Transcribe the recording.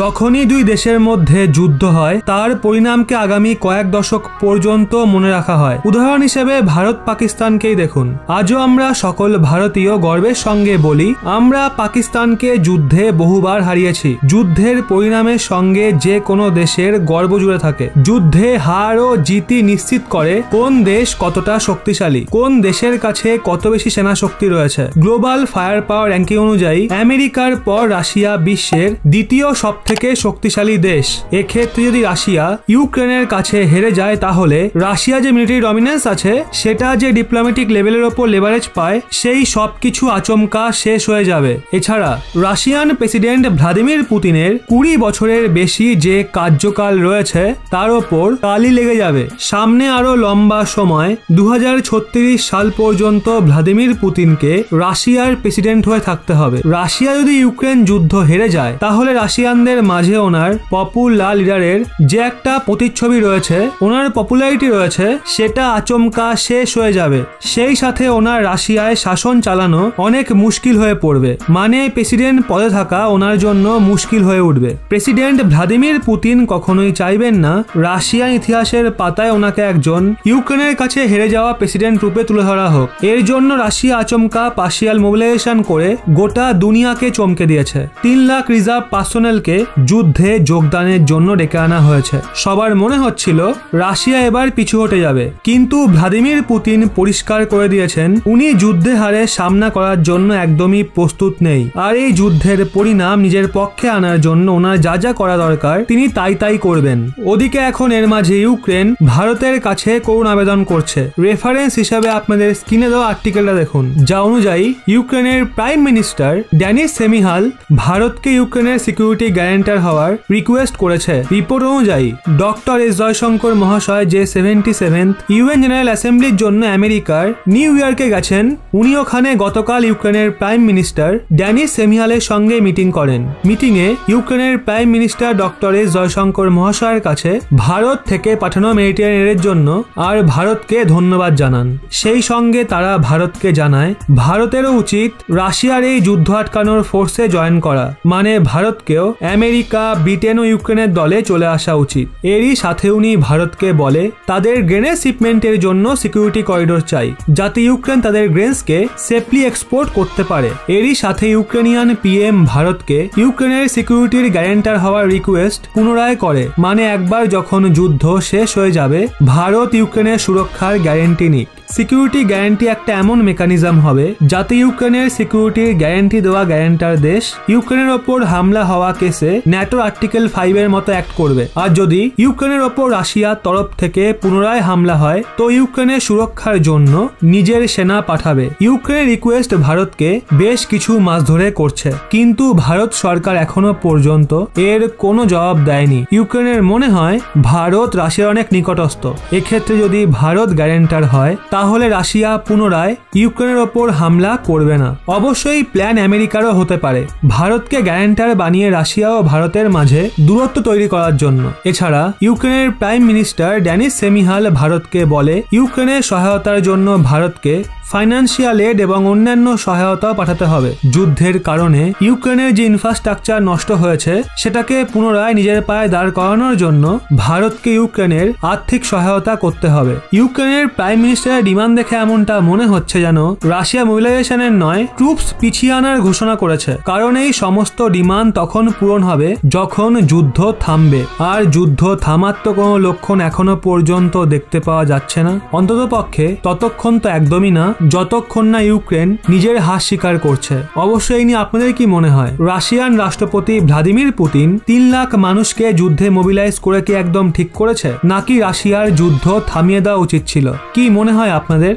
যখনই দুই দেশের মধ্যে যুদ্ধ হয় তার পরিণামকে আগামী কয়েক দশক পর্যন্ত মনে রাখা হয়। উদাহরণ হিসেবে ভারত পাকিস্তানকেই দেখুন। আজও আমরা সকল ভারতীয় গর্বের সঙ্গে বলি আমরা পাকিস্তানকে যুদ্ধে বহুবার হারিয়েছি। যুদ্ধের পরিণামের সঙ্গে যে কোনো দেশের গর্ব জুড়ে থাকে। যুদ্ধে হার ও জিতি নিশ্চিত করে কোন দেশ কতটা শক্তিশালী, কোন দেশের কাছে কত বেশি সেনা শক্তি রয়েছে। গ্লোবাল ফায়ার পাওয়ার র্যাঙ্কিং অনুযায়ী আমেরিকার পর রাশিয়া বিশ্বের দ্বিতীয় সবথেকে শক্তিশালী দেশ। এক্ষেত্রে যদি রাশিয়া ইউক্রেনের কাছে হেরে যায় তাহলে রাশিয়া যে মিলিটারি ডমিনেন্স আছে সেটা যে ডিপ্লোম্যাটিক লেভেলের ওপর লেভারেজ পায় সেই সবকিছু আচমকা শেষ হয়ে যাবে। এছাড়া রাশিয়ান প্রেসিডেন্ট ভ্লাদিমির পুতিনের 20 বছরের বেশি যে কার্যকাল রয়েছে তার ওপর কালি লেগে যাবে। সামনে আরো লম্বা সময় 2036 সাল পর্যন্ত ভ্লাদিমির পুতিনকে রাশিয়ার প্রেসিডেন্ট হয়ে থাকতে হবে। রাশিয়া যদি ইউক্রেন যুদ্ধ হেরে যায় তাহলে রাশিয়ানদের মাঝে ওনার পপুলার লিডারের যে একটা প্রতিচ্ছবি রয়েছে, ওনার পপুলারিটি রয়েছে, সেটা আচমকা শেষ হয়ে যাবে। সেই সাথে ওনার রাশিয়ায় শাসন চালানো অনেক মুশকিল হয়ে পড়বে। মানে প্রেসিডেন্ট পদে থাকা ওনার জন্য মুশকিল হয়ে উঠবে। প্রেসিডেন্ট ভ্লাদিমির পুতিন কখনোই চাইবেন না রাশিয়ান ইতিহাসের পাতায় ওনাকে একজন ইউক্রেনের কাছে হেরে যাওয়া প্রেসিডেন্ট রূপে তুলে ধরা হোক। এর জন্য রাশিয়া আচমকা পার্শিয়াল মোবিলাইজেশন করে গোটা দুনিয়াকে চমকে দিয়েছে। 3 লাখ রিজার্ভ পার্সোনেলকে যুদ্ধে যোগদানের জন্য ডেকে আনা হয়েছে। সবার মনে হচ্ছিল রাশিয়া এবার পিছু হটে যাবে, কিন্তু ভ্লাদিমির পুতিন পরিষ্কার করে দিয়েছেন উনি যুদ্ধে হারে সামনা করার জন্য একদমই প্রস্তুত নেই। আর এই যুদ্ধের পরিণাম নিজের পক্ষে আনার জন্য ওনার যা যা করা দরকার তিনি তাই করবেন। ওদিকে এখন এর মাঝে ইউক্রেন ভারতের কাছে করুণ আবেদন করছে। রেফারেন্স হিসাবে আপনাদের স্ক্রিনে দেওয়া আর্টিকেলটা দেখুন, যা অনুযায়ী ইউক্রেনের প্রাইম মিনিস্টার ডেনিস সেমিহাল ভারতকে ইউক্রেনের সিকিউরিটি গ্যারান্টার হওয়ার রিকোয়েস্ট করেছে। রিপোর্ট অনুযায়ী ডক্টর এস জয়শঙ্কর মহাশয় যে 77th ইউএন জেনারেল অ্যাসেম্বলির জন্য আমেরিকার নিউ ইয়র্কে গেছেন, উনি ওখানে গতকাল ইউক্রেনের প্রাইম মিনিস্টার ডেনিস সেমিহালের সঙ্গে মিটিং করেন। মিটিংয়ে ইউক্রেনের prime minister doctor S Jaishankar মহাশয়ের কাছে ভারত থেকে পাঠানো মিলিটারি এর জন্য আর ভারতকে ধন্যবাদ জানান। সেই সঙ্গে তারা ভারতকে জানায় ভারতেরও উচিত রাশিয়ার এই যুদ্ধ আটকানোর ফোর্সে জয়েন করা। মানে ভারতকেও আমেরিকা, ব্রিটেন ও ইউক্রেনের দলে চলে আসা উচিত। এরই সাথে উনি ভারতকে বলে তাদের গ্রেনেড শিপমেন্টের জন্য সিকিউরিটি করিডোর চাই, যাতে ইউক্রেন তাদের গ্রেনেডসকে সেফলি এক্সপোর্ট করতে পারে। এরই সাথে ইউক্রেনিয়ান পিএম ভারতকে ইউক্রেনের সিকিউরিটির গ্যারান্টার হওয়ার রিকোয়েস্ট পুনরায় করে। মানে একবার যখন যুদ্ধ শেষ হয়ে যাবে ভারত ইউক্রেনের সুরক্ষার গ্যারান্টি নিক। সিকিউরিটি গ্যারান্টি একটা এমন মেকানিজম হবে যাতে ইউক্রেনের সিকিউরিটির গ্যারান্টি দেওয়া গ্যারান্টার দেশ ইউক্রেনের ওপর হামলা হওয়া কেসে ন্যাটো আর্টিকেল 5 এর মতো অ্যাক্ট করবে। আর যদি ইউক্রেনের ওপর রাশিয়ার তরফ থেকে পুনরায় হামলা হয় তো ইউক্রেনের সুরক্ষার জন্য নিজের সেনা পাঠাবে। ইউক্রেনের রিকোয়েস্ট ভারতকে বেশ কিছু মাস ধরে করছে, কিন্তু ভারত সরকার এখনো পর্যন্ত এর কোনো জবাব দেয়নি। ইউক্রেনের মনে হয় ভারত রাশিয়ার অনেক নিকটস্থ। এক্ষেত্রে যদি ভারত গ্যারান্টার হয় তাহলে রাশিয়া পুনরায় ইউক্রেনের ওপর হামলা করবে না। অবশ্যই প্ল্যান আমেরিকারও হতে পারে ভারতকে গ্যারান্টার বানিয়ে রাশিয়া ও ভারতের মাঝে দূরত্ব তৈরি করার জন্য। এছাড়া ইউক্রেনের প্রাইম মিনিস্টার ডেনিস সেমিহাল ভারতকে বলে ইউক্রেনের সহায়তার জন্য ভারতকে ফাইন্যান্সিয়াল এড এবং অন্যান্য সহায়তা পাঠাতে হবে। যুদ্ধের কারণে ইউক্রেনের যে ইনফ্রাস্ট্রাকচার নষ্ট হয়েছে সেটাকে পুনরায় নিজের পায়ে দাঁড় করানোর জন্য ভারতকে ইউক্রেনের আর্থিক সহায়তা করতে হবে। ইউক্রেনের প্রাইম মিনিস্টারের ডিমান্ড দেখে এমনটা মনে হচ্ছে যেন রাশিয়া মোবিলাইজেশনের নয়, ট্রুপস পিছিয়ে আনার ঘোষণা করেছে। কারণ এই সমস্ত ডিমান্ড তখন পূরণ হবে যখন যুদ্ধ থামবে, আর যুদ্ধ থামার তো কোনো লক্ষণ এখনো পর্যন্ত দেখতে পাওয়া যাচ্ছে না। অন্ততপক্ষে ততক্ষণ তো একদমই না যতক্ষণ না ইউক্রেন নিজের হার স্বীকার করছে। অবশ্যই নিয়ে আপনাদের কি মনে হয় রাশিয়ান রাষ্ট্রপতি ভ্লাদিমির পুতিন 3 লাখ মানুষকে যুদ্ধে মোবিলাইজ করে কি একদম ঠিক করেছে, নাকি রাশিয়ার যুদ্ধ থামিয়ে দেওয়া উচিত ছিল? কি মনে হয় আপনাদের?